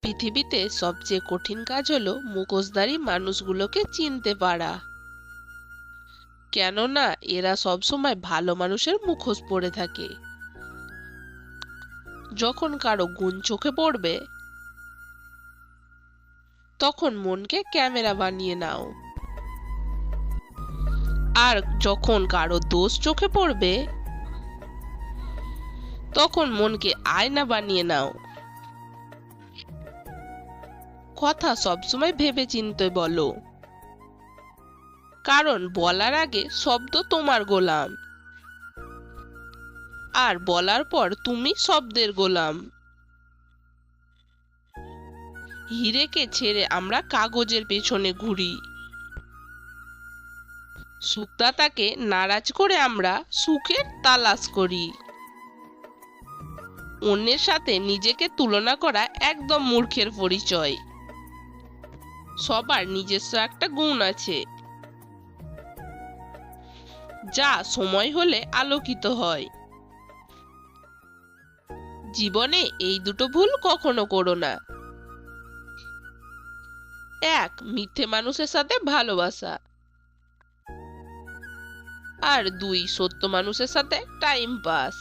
পৃথিবীতে সবচেয়ে কঠিন কাজ হলো মুখোশধারী মানুষগুলোকে চিনতে পারা। কেননা এরা সবসময় ভালো মানুষের মুখোশ পরে থাকে। যখন কারো গুণ চোখে পড়বে তখন মনকে ক্যামেরা বানিয়ে নাও, আর যখন কারো দোষ চোখে পড়বে তখন মনকে আয়না বানিয়ে নাও। কথা সবসময় ভেবে চিন্তে বলো, কারণ বলার আগে শব্দ তোমার গোলাম, আর বলার পর তুমি শব্দের গোলাম। হিরেকে ছেড়ে আমরা কাগজের পেছনে ঘুরি, সুখদাতাকে নারাজ করে আমরা সুখের তালাশ করি। অন্যের সাথে নিজেকে তুলনা করা একদম মূর্খের পরিচয়। সবার নিজস্ব একটা গুণ আছে, যা সময় হলে আলোকিত হয়। জীবনে এই দুটো ভুল কখনো করো না। 1. মিথ্যে মানুষের সাথে ভালোবাসা, আর 2. সত্য মানুষের সাথে টাইম পাস।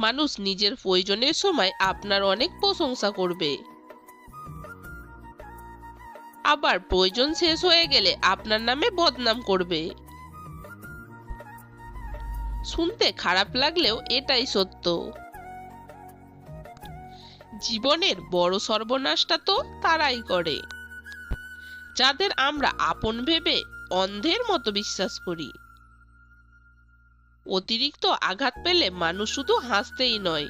মানুষ নিজের প্রয়োজনের সময় আপনার অনেক প্রশংসা করবে, আবার প্রয়োজন শেষ হয়ে গেলে আপনার নামে বদনাম করবে। শুনতে খারাপ লাগলেও এটাই সত্য। জীবনের বড় সর্বনাশটা তো তারাই করে, যাদের আমরা আপন ভেবে অন্ধের মতো বিশ্বাস করি। অতিরিক্ত আঘাত পেলে মানুষ শুধু হাসতেই নয়,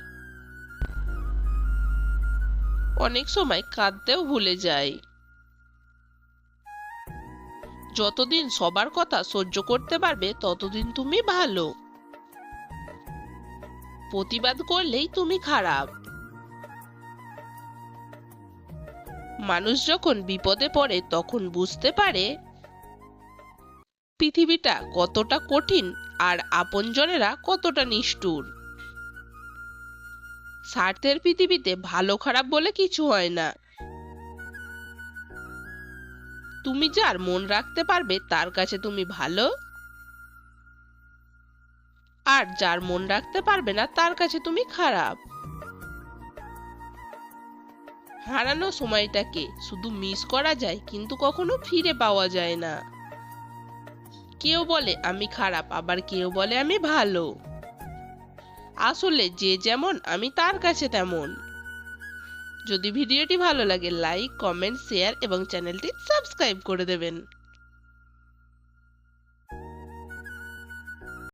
অনেক সময় কাঁদতেও ভুলে যায়। যতদিন সবার কথা সহ্য করতে পারবে ততদিন তুমি ভালো। প্রতিবাদ করলেই তুমি খারাপ। মানুষ যখন বিপদে পড়ে তখন বুঝতে পারে পৃথিবীটা কতটা কঠিন আর আপনজনেরা কতটা নিষ্ঠুর। স্বার্থের পৃথিবীতে ভালো খারাপ বলে কিছু হয় না। তুমি যার মন রাখতে পারবে তার কাছে তুমি ভালো, আর যার মন রাখতে পারবে না তার কাছে তুমি খারাপ। হারানো সময়টাকে শুধু মিস করা যায়, কিন্তু কখনো ফিরে পাওয়া যায় না। কেউ বলে আমি খারাপ, আবার কেউ বলে আমি ভালো। আসলে যে যেমন আমি তার কাছে তেমন। যদি ভিডিওটি ভালো লাগে লাইক, কমেন্ট, শেয়ার এবং চ্যানেলটি সাবস্ক্রাইব করে দেবেন।